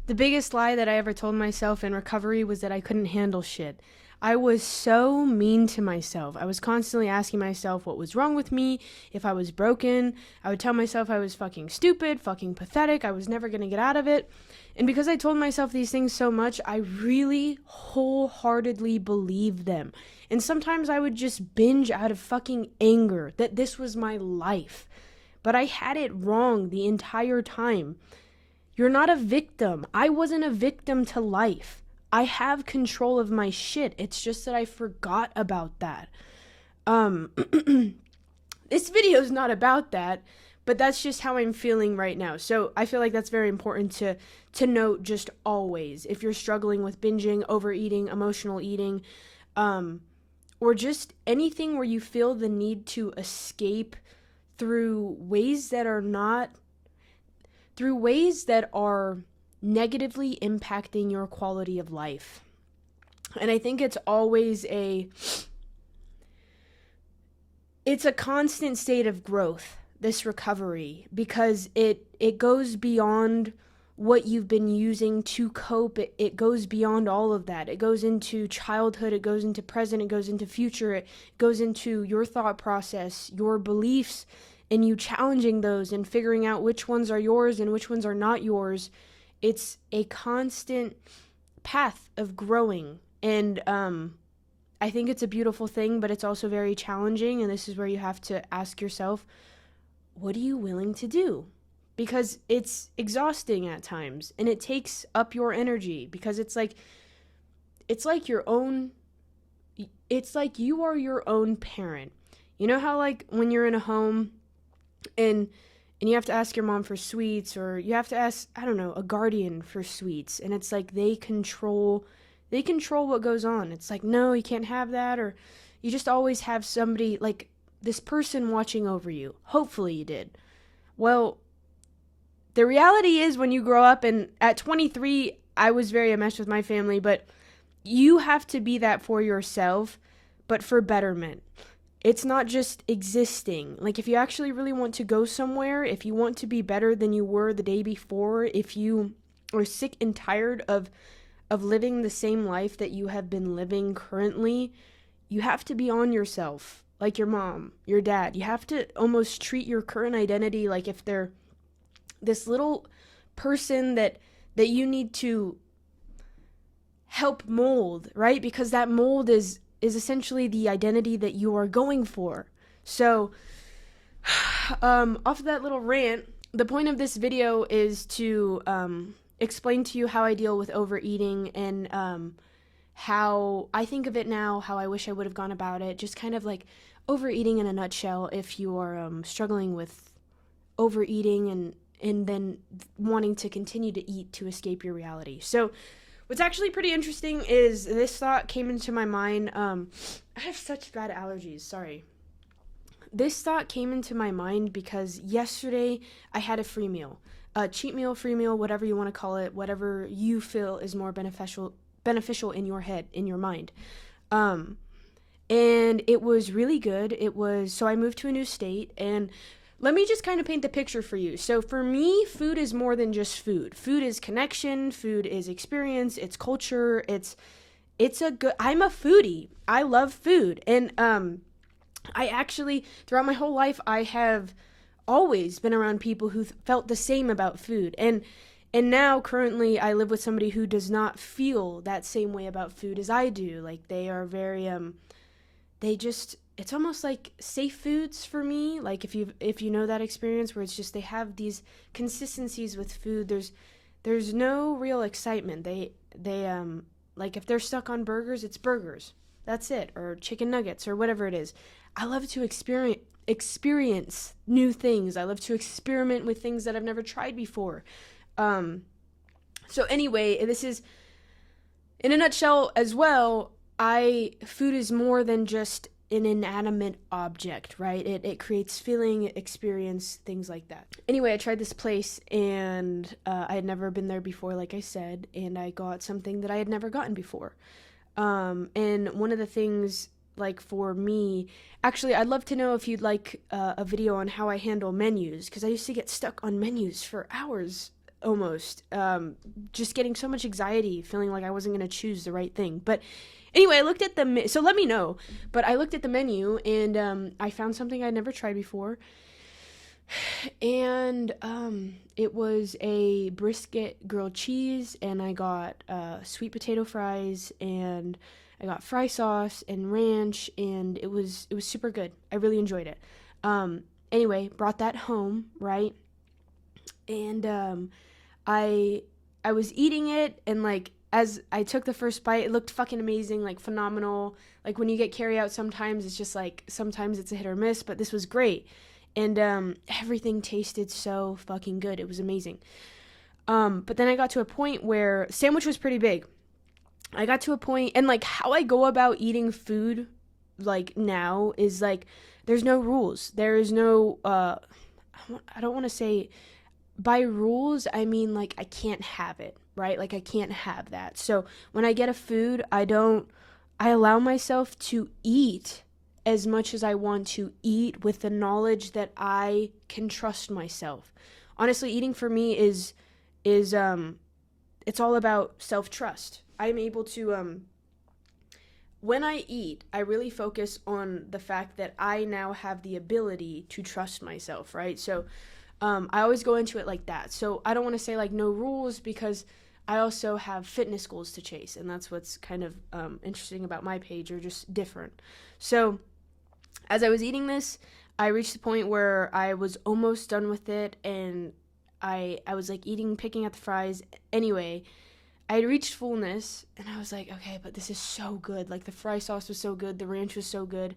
The biggest lie that I ever told myself in recovery was that I couldn't handle shit. I was so mean to myself. I was constantly asking myself what was wrong with me, if I was broken. I would tell myself I was fucking stupid, fucking pathetic, I was never gonna get out of it. And because I told myself these things so much, I really wholeheartedly believed them. And sometimes I would just binge out of fucking anger that this was my life. But I had it wrong the entire time. You're not a victim. I wasn't a victim to life. I have control of my shit. It's just that I forgot about that. This video is not about that, but that's just how I'm feeling right now. So I feel like that's very important to note just always. If you're struggling with binging, overeating, emotional eating, or just anything where you feel the need to escape through ways that are negatively impacting your quality of life. And I think it's always it's a constant state of growth, this recovery, because it goes beyond what you've been using to cope. It goes beyond all of that. It goes into childhood, it goes into present, it goes into future, it goes into your thought process, your beliefs, and you challenging those and figuring out which ones are yours and which ones are not yours. It's a constant path of growing. And I think it's a beautiful thing, but it's also very challenging. And this is where you have to ask yourself, what are you willing to do? Because it's exhausting at times and it takes up your energy, because it's like you are your own parent. You know how like when you're in a home and you have to ask your mom for sweets, or you have to ask, I don't know, a guardian for sweets, and it's like they control what goes on. It's like, no, you can't have that, or you just always have somebody, like this person watching over you. Hopefully you did. Well, the reality is when you grow up, and at 23, I was very enmeshed with my family, but you have to be that for yourself, but for betterment. It's not just existing. Like, if you actually really want to go somewhere, if you want to be better than you were the day before, if you are sick and tired of living the same life that you have been living currently, you have to be on yourself, like your mom, your dad. You have to almost treat your current identity like if they're this little person that you need to help mold, right? Because that mold is essentially the identity that you are going for. So, off of that little rant, the point of this video is to explain to you how I deal with overeating, and how I think of it now, how I wish I would have gone about it, just kind of like overeating in a nutshell. If you are struggling with overeating and then wanting to continue to eat to escape your reality. So what's actually pretty interesting is this thought came into my mind. I have such bad allergies, sorry. This thought came into my mind because yesterday I had a free meal. A cheat meal, free meal, whatever you want to call it, whatever you feel is more beneficial in your head, in your mind. And it was really good. So I moved to a new state, and let me just kind of paint the picture for you. So for me, food is more than just food. Food is connection, food is experience, it's culture, I'm a foodie. I love food. And I actually, throughout my whole life, I have always been around people who felt the same about food. And now currently I live with somebody who does not feel that same way about food as I do. Like, they are very it's almost like safe foods for me. Like, if you know that experience where it's just they have these consistencies with food. There's no real excitement. They like, if they're stuck on burgers, it's burgers. That's it. Or chicken nuggets or whatever it is. I love to experience new things. I love to experiment with things that I've never tried before. So anyway, this is in a nutshell as well. Food is more than just an inanimate object, right? It creates feeling, experience, things like that. Anyway, I tried this place, and I had never been there before, like I said, and I got something that I had never gotten before. And one of the things, like, for me, actually, I'd love to know if you'd like a video on how I handle menus, because I used to get stuck on menus for hours almost. Just getting so much anxiety, feeling like I wasn't going to choose the right thing. But anyway, I looked at so let me know. But I looked at the menu, and I found something I'd never tried before. And it was a brisket grilled cheese, and I got sweet potato fries, and I got fry sauce and ranch, and it was super good. I really enjoyed it. Anyway, brought that home, right? And I was eating it, and like as I took the first bite, it looked fucking amazing, like phenomenal. Like when you get carry out, sometimes it's just like sometimes it's a hit or miss, but this was great. And everything tasted so fucking good. It was amazing. But then I got to a point where sandwich was pretty big. I got to a point, and like how I go about eating food like now is like there's no rules. There is no I don't want to say by rules, I mean like I can't have it, right? Like I can't have that. So when I get a food, I allow myself to eat as much as I want to eat with the knowledge that I can trust myself. Honestly, eating for me is it's all about self-trust. I'm able to when I eat, I really focus on the fact that I now have the ability to trust myself, right? So I always go into it like that. So I don't want to say like no rules, because I also have fitness goals to chase, and that's what's kind of interesting about my page, or just different. So as I was eating this, I reached the point where I was almost done with it, and I was like picking at the fries. Anyway, I had reached fullness, and I was like, okay, but this is so good. Like the fry sauce was so good, the ranch was so good.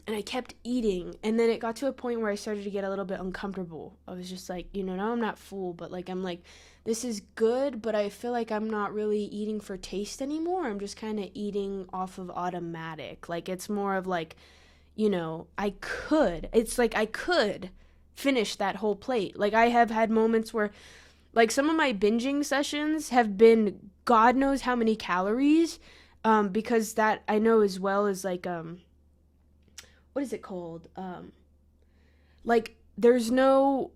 And I kept eating, and then it got to a point where I started to get a little bit uncomfortable. I was just like, now I'm not full, but like I'm like, this is good, but I feel like I'm not really eating for taste anymore. I'm just kind of eating off of automatic. Like it's more of like, it's like I could finish that whole plate. Like I have had moments where like some of my binging sessions have been God knows how many calories, because that I know as well as like, what is it called? Like there's no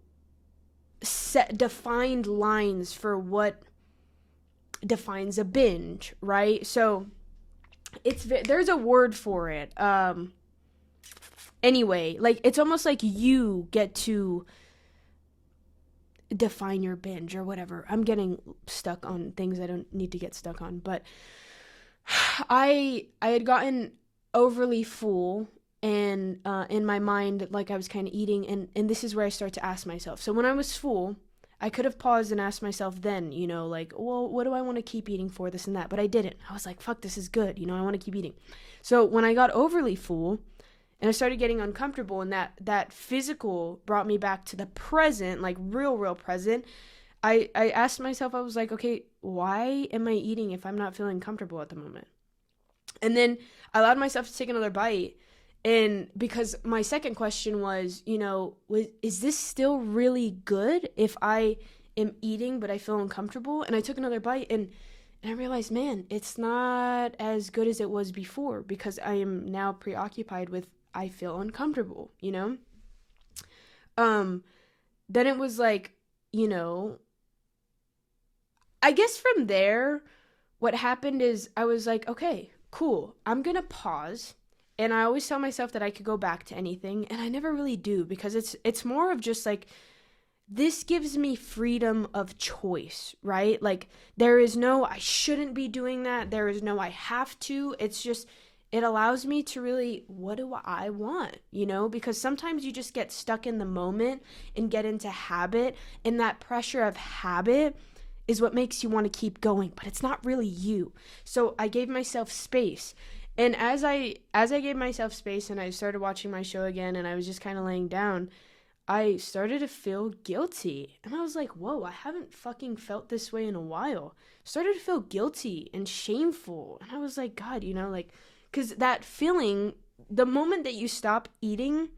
set defined lines for what defines a binge, right? So there's a word for it. Anyway, like it's almost like you get to define your binge or whatever. I'm getting stuck on things I don't need to get stuck on, but I had gotten overly full, and in my mind, like I was kind of eating, and this is where I start to ask myself. So when I was full, I could have paused and asked myself then, like, well, what do I want to keep eating for, this and that? But I didn't. I was like, fuck, this is good. I want to keep eating. So when I got overly full and I started getting uncomfortable, and that physical brought me back to the present, like real present, I asked myself, I was like, okay, why am I eating if I'm not feeling comfortable at the moment? And then I allowed myself to take another bite. And because my second question was, is this still really good if I am eating but I feel uncomfortable? And I took another bite, and I realized, man, it's not as good as it was before, because I am now preoccupied with I feel uncomfortable, Then it was like, I guess from there, what happened is I was like, okay, cool, I'm going to pause. And I always tell myself that I could go back to anything, and I never really do, because it's more of just like, this gives me freedom of choice, right? Like there is no I shouldn't be doing that. There is no I have to. It's just it allows me to really, what do I want? Because sometimes you just get stuck in the moment and get into habit, and that pressure of habit is what makes you want to keep going, but it's not really you. So I gave myself space. And as I gave myself space and I started watching my show again, and I was just kind of laying down, I started to feel guilty. And I was like, whoa, I haven't fucking felt this way in a while. Started to feel guilty and shameful. And I was like, God, like, because that feeling, the moment that you stop eating,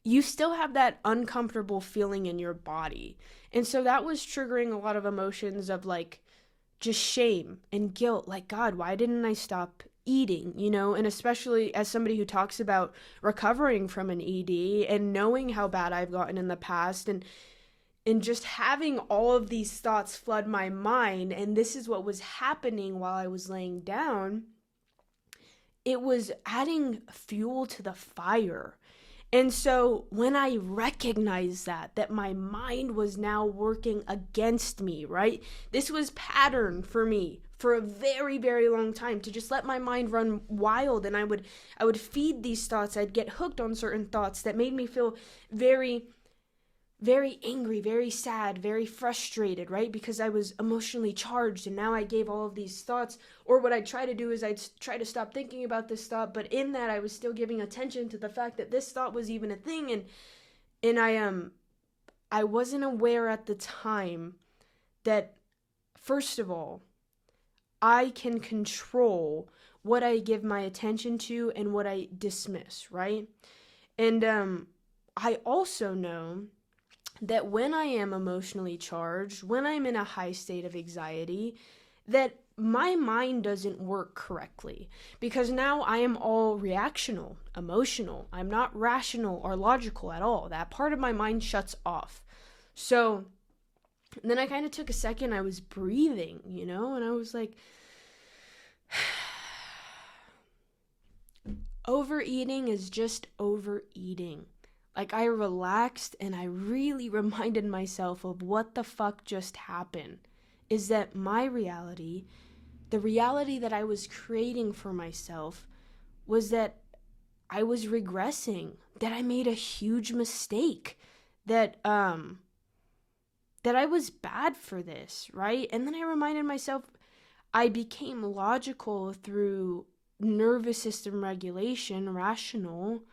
you still have that uncomfortable feeling in your body. And so that was triggering a lot of emotions of like just shame and guilt. Like, God, why didn't I stop eating, and especially as somebody who talks about recovering from an ED and knowing how bad I've gotten in the past, and And just having all of these thoughts flood my mind, and this is what was happening while I was laying down, it was adding fuel to the fire. And so when I recognized that my mind was now working against me, right? This was pattern for me for a very, very long time, to just let my mind run wild. And I would feed these thoughts. I'd get hooked on certain thoughts that made me feel very, very angry, very sad, very frustrated, right? Because I was emotionally charged, and now I gave all of these thoughts. Or what I'd try to do is I'd try to stop thinking about this thought, but in that I was still giving attention to the fact that this thought was even a thing. And I wasn't aware at the time that, first of all, I can control what I give my attention to and what I dismiss, right? And I also know that when I am emotionally charged, when I'm in a high state of anxiety, that my mind doesn't work correctly, because now I am all reactional, emotional. I'm not rational or logical at all. That part of my mind shuts off. So then I kind of took a second, I was breathing, and I was like, overeating is just overeating. Like, I relaxed and I really reminded myself of what the fuck just happened. Is that my reality, the reality that I was creating for myself, was that I was regressing, that I made a huge mistake, that I was bad for this, right? And then I reminded myself, I became logical through nervous system regulation, rational,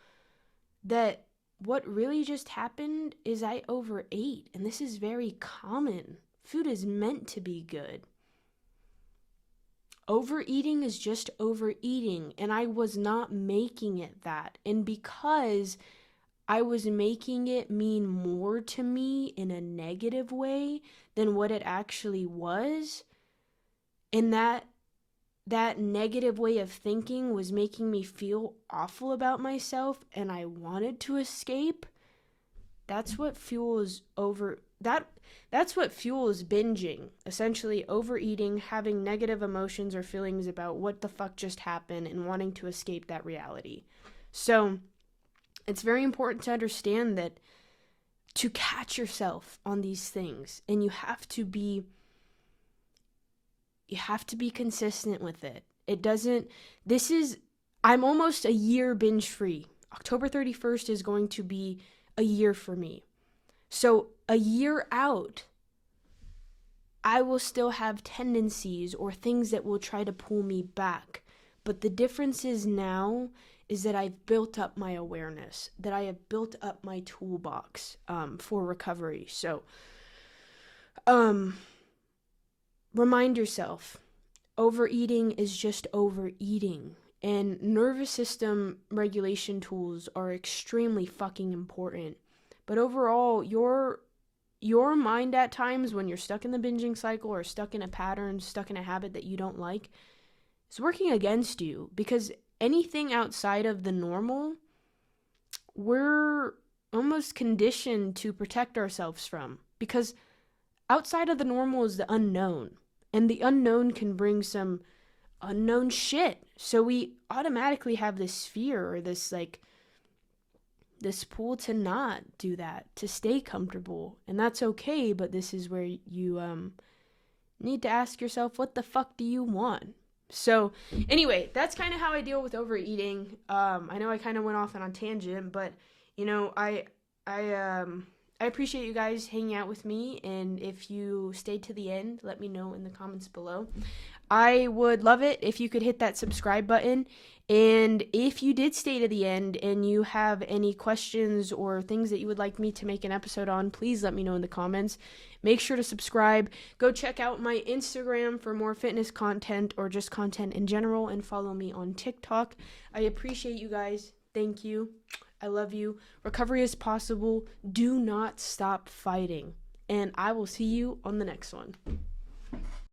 that what really just happened is I overate, and this is very common. Food is meant to be good. Overeating is just overeating, and I was not making it that. And because I was making it mean more to me in a negative way than what it actually was, and that negative way of thinking was making me feel awful about myself, and I wanted to escape. That's what fuels that's what fuels binging. Essentially, overeating, having negative emotions or feelings about what the fuck just happened and wanting to escape that reality. So, it's very important to understand that, to catch yourself on these things, and you have to be consistent with it. I'm almost a year binge free. October 31st is going to be a year for me. So a year out, I will still have tendencies or things that will try to pull me back. But the difference is now is that I've built up my awareness, that I have built up my toolbox for recovery. So, remind yourself, overeating is just overeating, and nervous system regulation tools are extremely fucking important. But overall, your mind at times, when you're stuck in the binging cycle or stuck in a pattern, stuck in a habit that you don't like, is working against you, because anything outside of the normal, we're almost conditioned to protect ourselves from, because outside of the normal is the unknown, and the unknown can bring some unknown shit. So we automatically have this fear, or this pull to not do that, to stay comfortable. And that's okay, but this is where you need to ask yourself, what the fuck do you want? So anyway, that's kind of how I deal with overeating. I know I kind of went off on a tangent, but I appreciate you guys hanging out with me, and if you stayed to the end, let me know in the comments below. I would love it if you could hit that subscribe button, and if you did stay to the end and you have any questions or things that you would like me to make an episode on, please let me know in the comments. Make sure to subscribe. Go check out my Instagram for more fitness content or just content in general, and follow me on TikTok. I appreciate you guys. Thank you. I love you. Recovery is possible. Do not stop fighting. And I will see you on the next one.